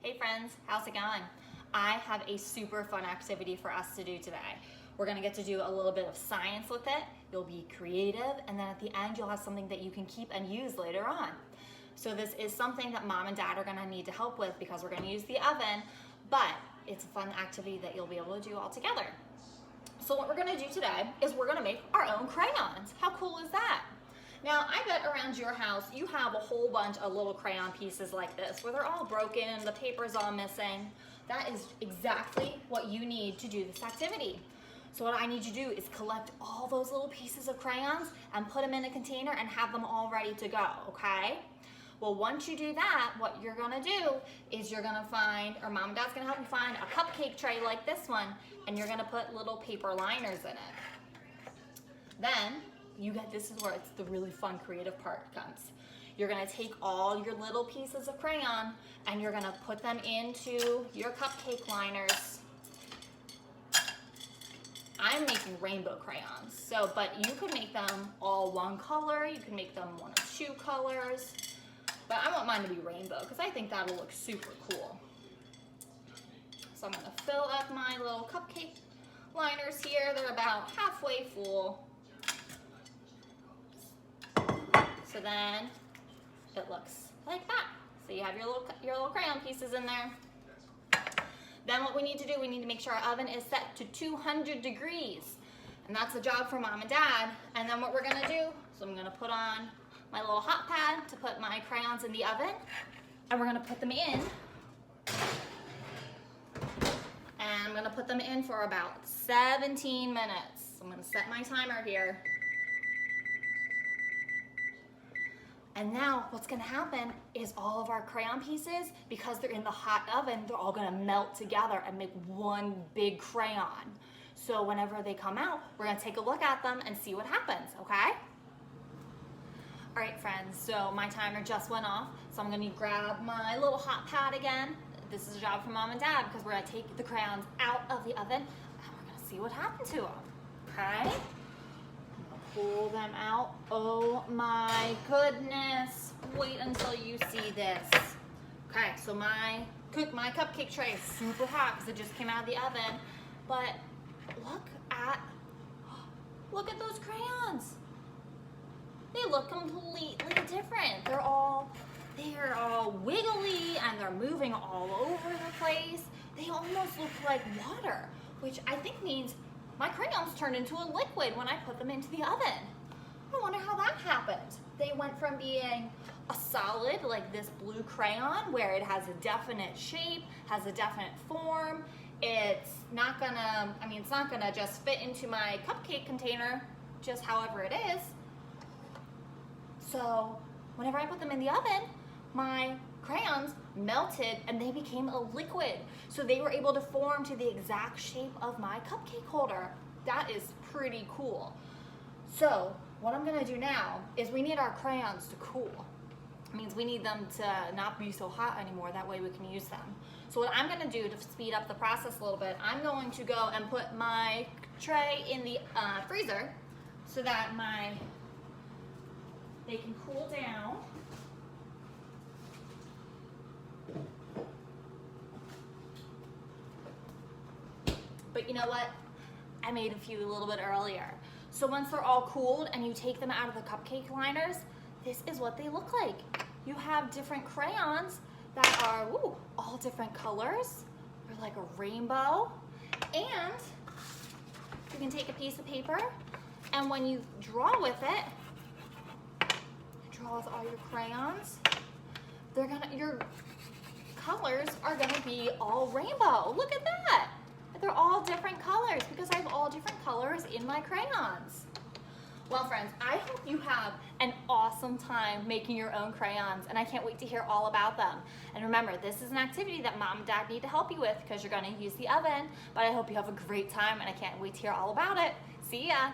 Hey friends, how's it going? I have a super fun activity for us to do today. We're gonna get to do a little bit of science with it. You'll be creative, and then at the end you'll have something that you can keep and use later on. So this is something that mom and dad are gonna need to help with because we're gonna use the oven, but it's a fun activity that you'll be able to do all together. So what we're gonna do today is we're gonna make our own crayons. How cool is that? Now, I bet around your house you have a whole bunch of little crayon pieces like this where they're all broken, the paper's all missing. That is exactly what you need to do this activity. So what I need you to do is collect all those little pieces of crayons and put them in a container and have them all ready to go, okay? Well, once you do that, what you're gonna do is you're gonna find, or mom and dad's gonna help you find a cupcake tray like this one, and you're gonna put little paper liners in it. Then, this is where it's the really fun creative part comes. You're gonna take all your little pieces of crayon and you're gonna put them into your cupcake liners. I'm making rainbow crayons, but you could make them all one color, you can make them one of two colors, but I want mine to be rainbow because I think that'll look super cool. So I'm gonna fill up my little cupcake liners here. They're about halfway full. So then it looks like that. So you have your little crayon pieces in there. Then what we need to do, we need to make sure our oven is set to 200 degrees. And that's a job for mom and dad. And then what we're gonna do, so I'm gonna put on my little hot pad to put my crayons in the oven. And we're gonna put them in. And I'm gonna put them in for about 17 minutes. So I'm gonna set my timer here. And now what's gonna happen is all of our crayon pieces, because they're in the hot oven, they're all gonna melt together and make one big crayon. So whenever they come out, we're gonna take a look at them and see what happens, okay? All right, friends, so my timer just went off, so I'm gonna grab my little hot pad again. This is a job for mom and dad because we're gonna take the crayons out of the oven and we're gonna see what happened to them, okay? Pull them out. Oh my goodness. Wait until you see this. Okay, so my cupcake tray is super hot because it just came out of the oven. But look at those crayons. They look completely different. They're all wiggly and they're moving all over the place. They almost look like water, which I think means my crayons turned into a liquid when I put them into the oven. I wonder how that happened. They went from being a solid, like this blue crayon, where it has a definite shape, has a definite form. It's not gonna just fit into my cupcake container, just however it is. So whenever I put them in the oven, my crayons melted and they became a liquid. So they were able to form to the exact shape of my cupcake holder. That is pretty cool. So what I'm gonna do now is we need our crayons to cool. It means we need them to not be so hot anymore, that way we can use them. So what I'm gonna do to speed up the process a little bit, I'm going to go and put my tray in the freezer so that they can cool down. But you know what? I made a few a little bit earlier. So once they're all cooled and you take them out of the cupcake liners, this is what they look like. You have different crayons that are all different colors. They're like a rainbow. And you can take a piece of paper and when you draw with it, draw with all your crayons, your colors are gonna be all rainbow. Look at that. They're all different colors because I have all different colors in my crayons. Well, friends, I hope you have an awesome time making your own crayons, and I can't wait to hear all about them. And remember, this is an activity that mom and dad need to help you with because you're gonna use the oven, but I hope you have a great time and I can't wait to hear all about it. See ya.